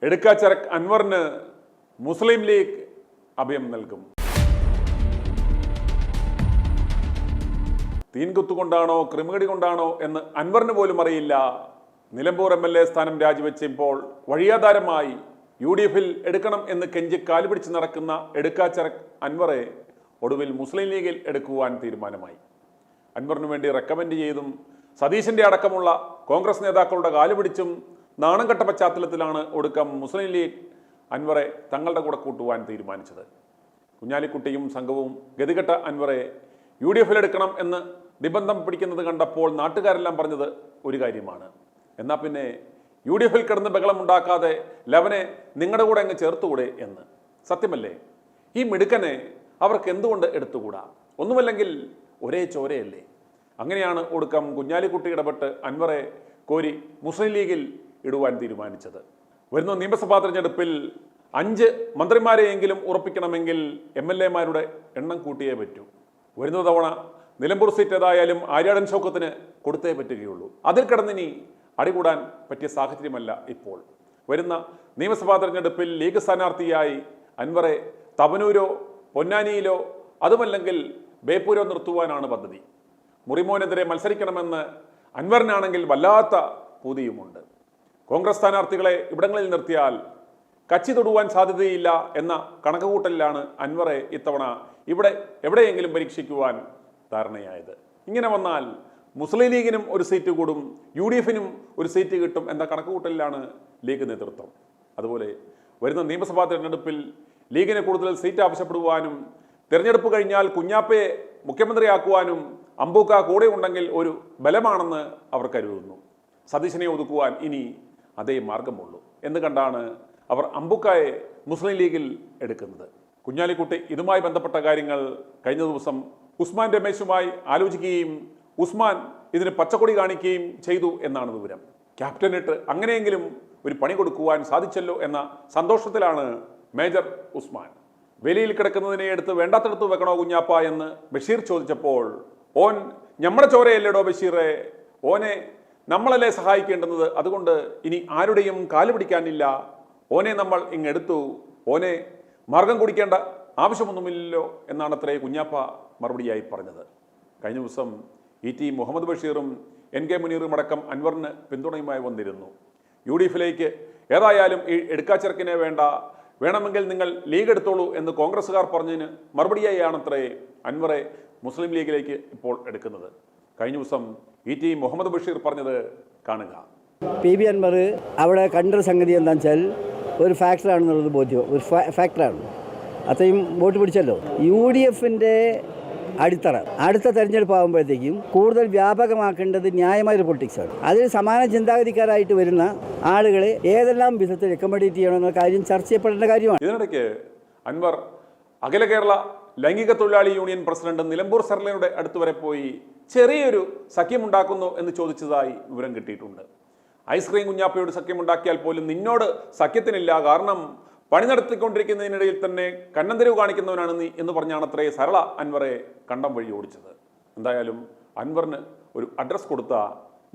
എടക്കാച്ചറക് അൻവറിന് മുസ്ലിം ലീഗ് അഭയം നൽകും. തീൻകുത്തുകൊണ്ടാണോ ക്രിമികടി കൊണ്ടാണോ എന്ന് അൻവറിന് പോലും അറിയില്ല. നിലമ്പൂർ MLA സ്ഥാനം രാജിവെച്ചപ്പോൾ വഴിയാധാരമായി UDF-ൽ എടുക്കണം എന്ന് കെഞ്ചി കാലുപിടിച്ച് നടക്കുന്ന എടക്കാച്ചറക് അൻവറെ ഒടുവിൽ മുസ്ലിം ലീഗിൽ എടുക്കുവാൻ തീരുമാനമായി. അൻവറിനു വേണ്ടി റെക്കമെൻഡ് ചെയ്തും സതീശന്റെ അടക്കമുള്ള കോൺഗ്രസ് നേതാക്കളുടെ കാലുപിടിച്ചും നാണം കെട്ട പശ്ചാത്തലത്തിലാണ് ഒടുക്കം മുസ്ലിം ലീഗ് അൻവറെ തങ്ങളുടെ കൂടെ കൂട്ടുവാൻ തീരുമാനിച്ചത്. കുഞ്ഞാലിക്കുട്ടിയും സംഘവും ഗതികെട്ട അൻവറെ UDF-ൽ എടുക്കണം എന്ന് നിബന്ധം പിടിക്കുന്നത് കണ്ടപ്പോൾ നാട്ടുകാരെല്ലാം പറഞ്ഞത് ഒരു കാര്യമാണ്, എന്നാൽ പിന്നെ UDF-ൽ കിടന്ന് ബഹളമുണ്ടാക്കാതെ ലവനെ നിങ്ങളുടെ കൂടെ അങ്ങ് ചേർത്തുകൂടെ എന്ന്. സത്യമല്ലേ? ഈ മിടുക്കനെ അവർക്ക് എന്തുകൊണ്ട് എടുത്തുകൂടാ? ഒന്നുമല്ലെങ്കിൽ ഒരേ ചോരയല്ലേ? അങ്ങനെയാണ് ഒടുക്കം കുഞ്ഞാലിക്കുട്ടി ഇടപെട്ട് അൻവറെ കോരി മുസ്ലിം ലീഗിൽ ഇടുവാൻ തീരുമാനിച്ചത്. വരുന്ന നിയമസഭാ തെരഞ്ഞെടുപ്പിൽ 5 മന്ത്രിമാരെയെങ്കിലും ഉറപ്പിക്കണമെങ്കിൽ MLA-മാരുടെ എണ്ണം കൂട്ടിയേ പറ്റൂ. വരുന്ന തവണ നിലമ്പൂർ സീറ്റ് ഏതായാലും ആര്യാടൻ ഷൗക്കത്തിന് കൊടുത്തേ പറ്റുകയുള്ളൂ. അതിൽ കിടന്നിനി അടികൂടാൻ പറ്റിയ സാഹചര്യമല്ല ഇപ്പോൾ. വരുന്ന നിയമസഭാ തെരഞ്ഞെടുപ്പിൽ ലീഗ് സ്ഥാനാർത്ഥിയായി അൻവറെ തവനൂരോ പൊന്നാനിയിലോ അതുമല്ലെങ്കിൽ ബേപ്പൂരോ നിർത്തുവാനാണ് പദ്ധതി. മുറിമോനെതിരെ മത്സരിക്കണമെന്ന് അൻവറിനാണെങ്കിൽ വല്ലാത്ത പൂതിയുമുണ്ട്. കോൺഗ്രസ് സ്ഥാനാർത്ഥികളെ ഇവിടങ്ങളിൽ നിർത്തിയാൽ കച്ചി തൊടുവാൻ സാധ്യതയില്ല എന്ന കണക്കുകൂട്ടലിലാണ് അൻവറെ ഇത്തവണ ഇവിടെ എവിടെയെങ്കിലും പരീക്ഷിക്കുവാൻ ധാരണയായത്. ഇങ്ങനെ വന്നാൽ മുസ്ലിം ലീഗിനും ഒരു സീറ്റ് കൂടും, UDF-നും ഒരു സീറ്റ് കിട്ടും എന്ന കണക്കുകൂട്ടലിലാണ് ലീഗ് നേതൃത്വം. അതുപോലെ വരുന്ന നിയമസഭാ തെരഞ്ഞെടുപ്പിൽ ലീഗിന് കൂടുതൽ സീറ്റ് ആവശ്യപ്പെടുവാനും തെരഞ്ഞെടുപ്പ് കഴിഞ്ഞാൽ കുഞ്ഞാപ്പയെ മുഖ്യമന്ത്രിയാക്കുവാനും അമ്പൂക്ക കൂടെ ഉണ്ടെങ്കിൽ ഒരു ബലമാണെന്ന് അവർ കരുതുന്നു. സതീശനെ ഒതുക്കുവാൻ ഇനി അതേ മാർഗമുള്ളൂ എന്ന് കണ്ടാണ് അവർ അമ്പൂക്കായെ മുസ്ലിം ലീഗിൽ എടുക്കുന്നത്. കുഞ്ഞാലിക്കുട്ടി ഇതുമായി ബന്ധപ്പെട്ട കാര്യങ്ങൾ കഴിഞ്ഞ ദിവസം ഉസ്മാൻ രമേശുമായി ആലോചിക്കുകയും ഉസ്മാൻ ഇതിന് പച്ചക്കൊടി കാണിക്കുകയും ചെയ്തു എന്നാണ് വിവരം. ക്യാപ്റ്റനിട്ട് അങ്ങനെയെങ്കിലും ഒരു പണി കൊടുക്കുവാൻ സാധിച്ചല്ലോ എന്ന സന്തോഷത്തിലാണ് മേജർ ഉസ്മാൻ. വേലിയിൽ കിടക്കുന്നതിനെ എടുത്ത് വേണ്ടാത്തടത്ത് വെക്കണോ കുഞ്ഞാപ്പ എന്ന് ബഷീർ ചോദിച്ചപ്പോൾ ഓൻ നമ്മുടെ ചോരയല്ലേടോ ബഷീറെ, ഓനെ നമ്മളല്ലേ സഹായിക്കേണ്ടുന്നത്, അതുകൊണ്ട് ഇനി ആരുടെയും കാല് പിടിക്കാനില്ല, ഓനെ നമ്മൾ ഇങ്ങെടുത്തു, ഓനെ മാർഗം കുടിക്കേണ്ട ആവശ്യമൊന്നുമില്ലല്ലോ എന്നാണ് അത്രേ കുഞ്ഞാപ്പ മറുപടിയായി പറഞ്ഞത്. കഴിഞ്ഞ ദിവസം ET മുഹമ്മദ് ബഷീറും NK മുനീറും അടക്കം അൻവറിന് പിന്തുണയുമായി വന്നിരുന്നു. UDF-ലേക്ക് ഏതായാലും ഈ എടക്കാച്ചറക്കിനെ വേണ്ട, വേണമെങ്കിൽ നിങ്ങൾ ലീഗ് എടുത്തോളൂ എന്ന് കോൺഗ്രസ്സുകാർ പറഞ്ഞതിന് മറുപടിയായാണത്രേ അൻവറെ മുസ്ലിം ലീഗിലേക്ക് ഇപ്പോൾ എടുക്കുന്നത്. കഴിഞ്ഞ ദിവസം ET മുഹമ്മദ് ബഷീർ പറഞ്ഞത് കാണുക. PB അൻവർ അവിടെ കണ്ടൊരു സംഗതി എന്താണെന്ന് വെച്ചാൽ ഒരു ഫാക്ടറാണെന്നുള്ളത് ബോധ്യം, ഒരു ഫാക്ടറാണ്. അത്രയും വോട്ട് പിടിച്ചല്ലോ. UDF-ൻ്റെ അടിത്തറ അടുത്ത തെരഞ്ഞെടുപ്പ് ആകുമ്പോഴത്തേക്കും കൂടുതൽ വ്യാപകമാക്കേണ്ടത് ന്യായമായൊരു പൊളിറ്റിക്സാണ്. അതിൽ സമാന ചിന്താഗതിക്കാരായിട്ട് വരുന്ന ആളുകളെ ഏതെല്ലാം വിധത്തിൽ റെക്കമെൻഡേറ്റ് ചെയ്യണമെന്ന കാര്യം ചർച്ച ചെയ്യപ്പെടേണ്ട കാര്യമാണ്. ഇതിനിടയ്ക്ക് അൻവർ അഖില കേരള ലൈംഗിക തൊഴിലാളി യൂണിയൻ പ്രസിഡന്റ് നിലമ്പൂർ സർലയുടെ അടുത്തുവരെ പോയി ചെറിയൊരു സഖ്യമുണ്ടാക്കുന്നു എന്ന് ചോദിച്ചതായി വിവരം കിട്ടിയിട്ടുണ്ട്. ഐസ്ക്രീം കുഞ്ഞാപ്പയോട് സഖ്യമുണ്ടാക്കിയാൽ പോലും നിന്നോട് സഖ്യത്തിനില്ല, കാരണം പണി നടത്തിക്കൊണ്ടിരിക്കുന്നതിനിടയിൽ തന്നെ കണ്ണന്തിരിവ് കാണിക്കുന്നവനാണ് നീ എന്ന് പറഞ്ഞാണ് അത്രേ സരള അൻവറെ കണ്ടം വഴി ഓടിച്ചത്. എന്തായാലും അൻവറിന് ഒരു അഡ്രസ് കൊടുത്ത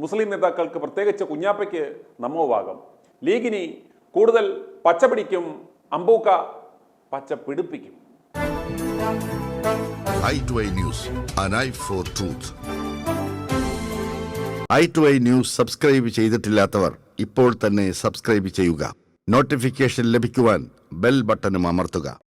മുസ്ലിം നേതാക്കൾക്ക്, പ്രത്യേകിച്ച് കുഞ്ഞാപ്പയ്ക്ക് നമോഭാഗം. ലീഗിനി കൂടുതൽ പച്ച പിടിക്കും, അമ്പൂക്ക പച്ച പിടിപ്പിക്കും. i2i News, an eye for truth. i2i News subscribe ചെയ്തിട്ടില്ലാത്തവർ ഇപ്പോൾ തന്നെ സബ്സ്ക്രൈബ് ചെയ്യുക. നോട്ടിഫിക്കേഷൻ ലഭിക്കുവാൻ ബെൽ ബട്ടണും അമർത്തുക.